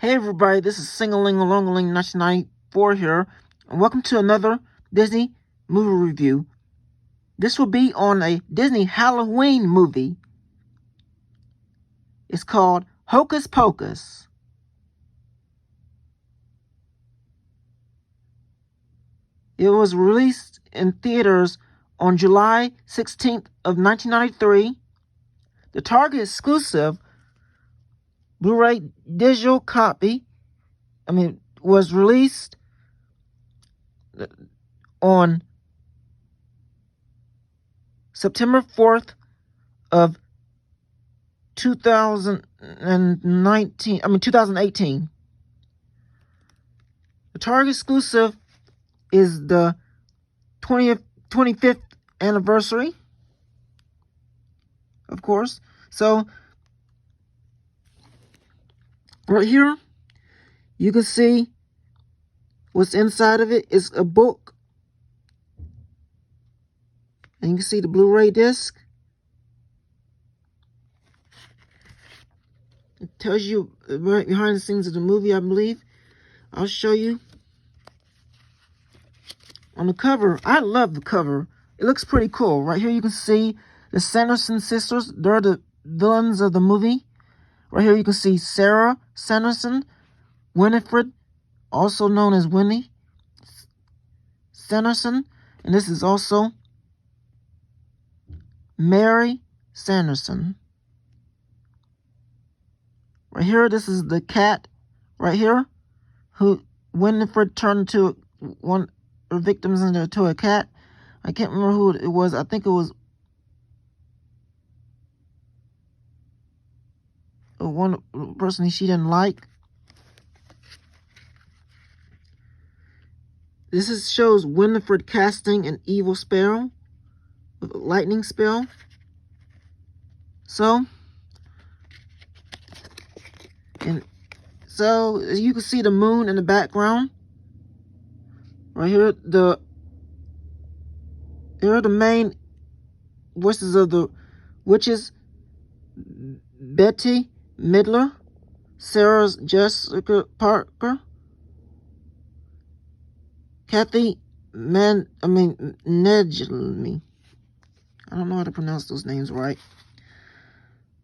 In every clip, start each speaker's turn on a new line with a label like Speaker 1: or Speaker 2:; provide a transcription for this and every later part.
Speaker 1: Hey everybody, this is Sing-a-ling-a-long-a-ling 1994 here, and welcome to another Disney movie review. This will be on a Disney Halloween movie. It's called Hocus Pocus. It was released in theaters on July 16th of 1993. The Target exclusive Blu-ray digital copy, was released on September 4th of 2018. The Target exclusive is the 25th anniversary, of course. So right here, you can see what's inside of it is a book. And you can see the Blu-ray disc. It tells you right behind the scenes of the movie, I believe. I'll show you. On the cover, I love the cover. It looks pretty cool. Right here you can see the Sanderson sisters. They're the villains of the movie. Right here you can see Sarah Sanderson, Winifred, also known as Winnie Sanderson. And this is also Mary Sanderson. Right here, this is the cat right here, who Winifred turned into one of her victims into a cat. I can't remember who it was. I think it was one person she didn't like. This shows Winifred casting an evil spell, a lightning spell. So you can see the moon in the background. Right here, here are the main voices of the witches: Betty Midler, Sarah's Jessica Parker, Kathy Nedgley. I don't know how to pronounce those names right.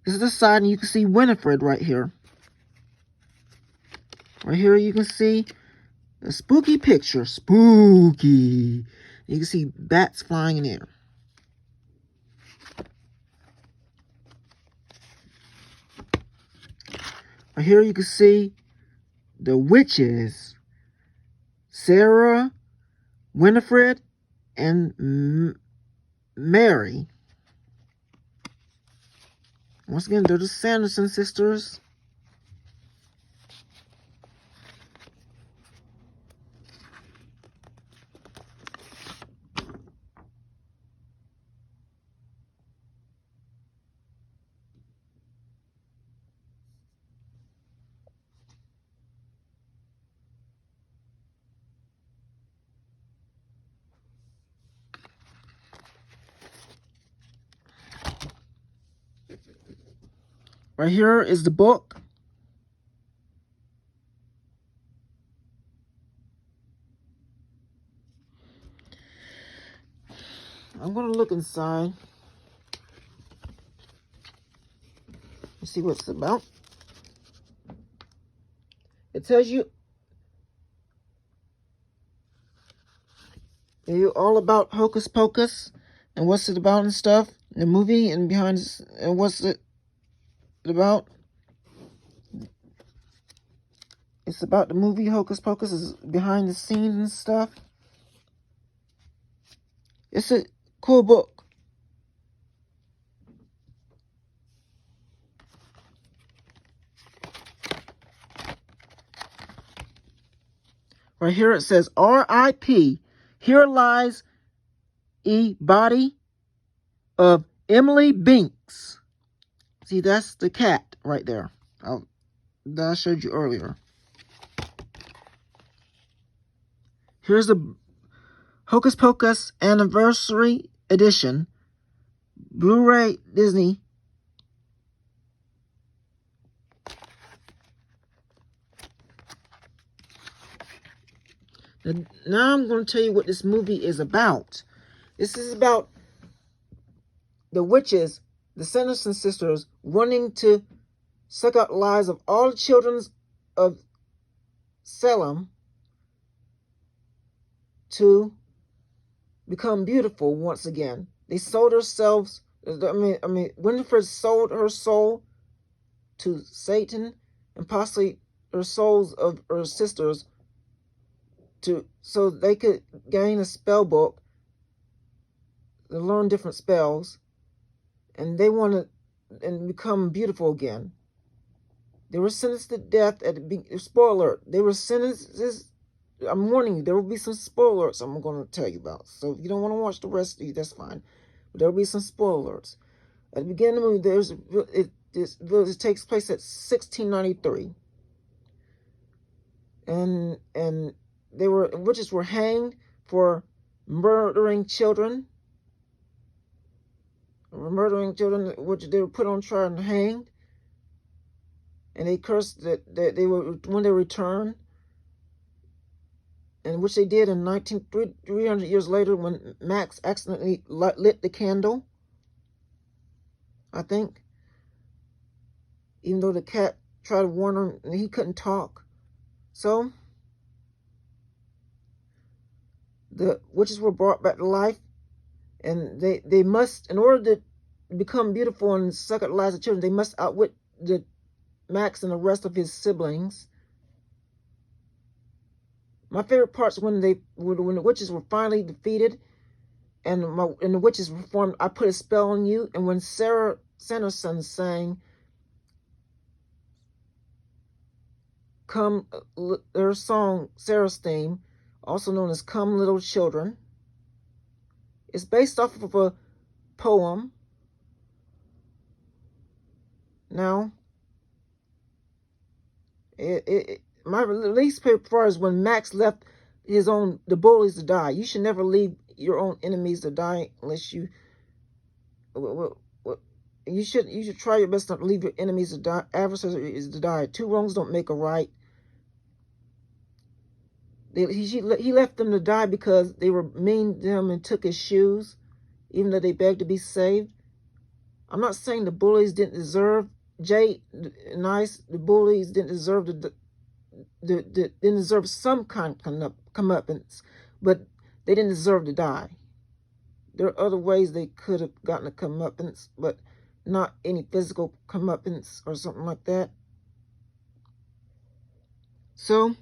Speaker 1: This is the side, and you can see Winifred right here. Right here, you can see a spooky picture. Spooky. You can see bats flying in the air. Right here, you can see the witches: Sarah, Winifred, and Mary. Once again, they're the Sanderson sisters. Right here is the book. I'm going to look inside and see what it's about. It tells you all about Hocus Pocus and what's it about and stuff. The movie and what's it about. It's about the movie Hocus Pocus, is behind the scenes and stuff. It's a cool book. Right here it says R.I.P. Here lies a body of Emily Binks. See, that's the cat right there that I showed you earlier. Here's the Hocus Pocus Anniversary Edition Blu-ray Disney Now I'm going to tell you what this movie is about. This is about the witches, the Sanderson sisters, wanting to suck out the lives of all the children of Salem to become beautiful once again. They sold themselves. Winifred sold her soul to Satan, and possibly her souls of her sisters so they could gain a spell book to learn different spells, and they wanted and become beautiful again. They were sentenced to death at the spoiler. They were sentenced. I'm warning you, there will be some spoilers I'm going to tell you about. So if you don't want to watch the rest of you, that's fine. But there will be some spoilers. At the beginning of the movie, it takes place at 1693. And witches were hanged for murdering children. Which they were put on trial and hanged. And they cursed that they were, when they returned, and which they did in 300 years later when Max accidentally lit the candle, I think. Even though the cat tried to warn him and he couldn't talk. So, the witches were brought back to life, and they must, in order to become beautiful and suck out the lives of children, they must outwit the Max and the rest of his siblings. My favorite part's when the witches were finally defeated, and the witches performed "I Put a Spell on You," and when Sarah Sanderson sang her song, Sarah's theme, also known as "Come Little Children." It's based off of a poem. Now, my least favorite part is when Max left the bullies to die. You should never leave your own enemies to die unless you should try your best not to leave your enemies to die, adversaries to die. Two wrongs don't make a right. He left them to die because they were mean to him and took his shoes, even though they begged to be saved. I'm not saying the bullies didn't deserve the bullies didn't deserve didn't deserve some kind of comeuppance, but they didn't deserve to die. There are other ways they could have gotten a comeuppance, but not any physical comeuppance or something like that. So,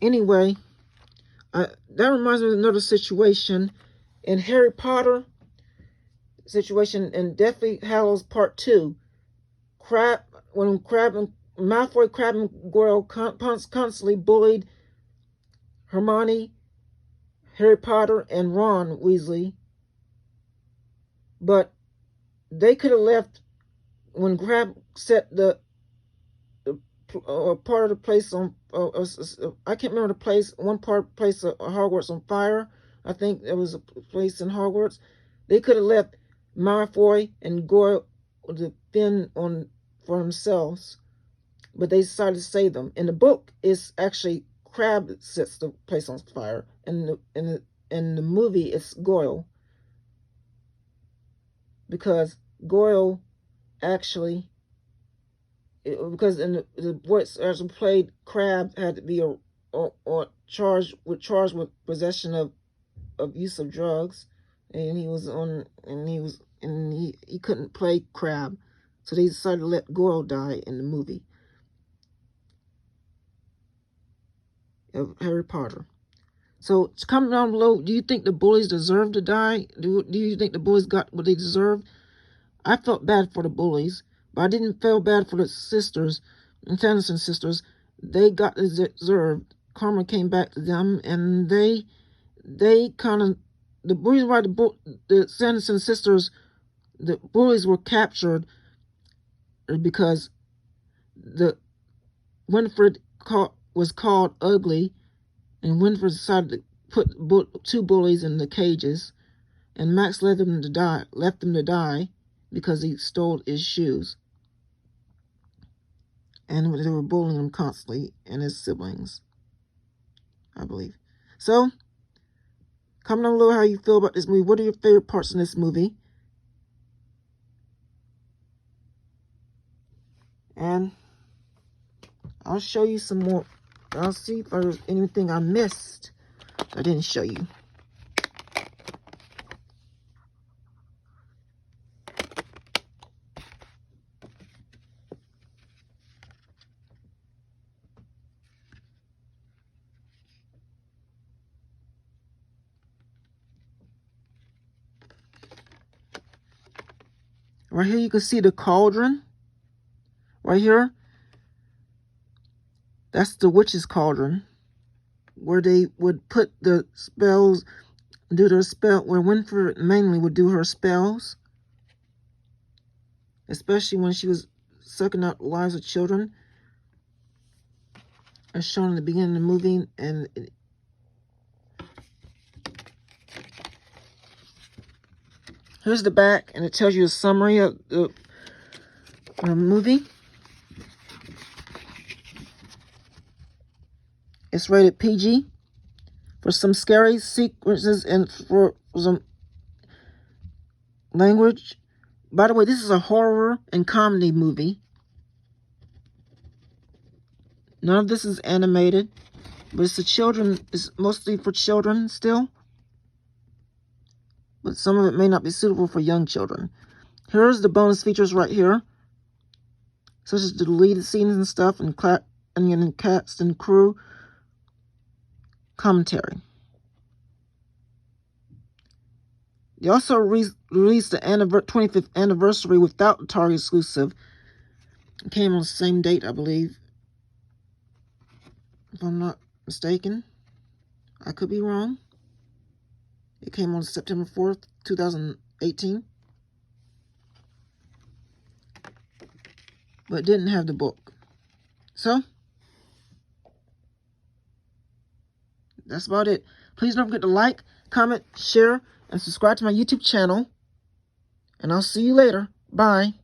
Speaker 1: anyway, that reminds me of another situation in Harry Potter situation in Deathly Hallows Part 2. Malfoy, Crabbe, and Goyle constantly bullied Hermione, Harry Potter, and Ron Weasley. But they could have left when Crabbe set the part of the place on, I can't remember the place, one place of Hogwarts on fire. I think there was a place in Hogwarts. They could have left Malfoy and Goyle to fend for themselves, but they decided to save them. In the book, it's actually Crabbe that sets the place on fire, and in the movie, it's Goyle, because Goyle actually, because in the voice as played, Crabbe had to be charged with possession of use of drugs, and he couldn't play Crabbe, so they decided to let Goyle die in the movie of Harry Potter. So comment down below, do you think the bullies deserve to die? Do you think the bullies got what they deserved? I felt bad for the bullies, but I didn't feel bad for the sisters, the Sanderson sisters. They got deserved. Karma came back to them, and they kind of, the reason why the Sanderson sisters, the bullies were captured, because Winifred was called ugly, and Winifred decided to put two bullies in the cages, and Max left them to die because he stole his shoes, and they were bullying him constantly and his siblings. I believe. So, comment down below how you feel about this movie. What are your favorite parts in this movie? And I'll show you some more. I'll see if there's anything I missed I didn't show you. Right here you can see the cauldron. Right here. That's the witch's cauldron. Where they would put the spells, do their spell, where Winifred mainly would do her spells. Especially when she was sucking out the lives of children. As shown in the beginning of the movie. And here's the back, and it tells you a summary of the movie. It's rated PG for some scary sequences and for some language. By the way, this is a horror and comedy movie. None of this is animated, but it's mostly for children still. But some of it may not be suitable for young children. Here's the bonus features right here, such as the deleted scenes and stuff, and cast and crew commentary. They also released the 25th anniversary without the Target exclusive. It came on the same date, I believe, if I'm not mistaken. I could be wrong. It came on September 4th, 2018. But it didn't have the book. So, that's about it. Please don't forget to like, comment, share, and subscribe to my YouTube channel. And I'll see you later. Bye.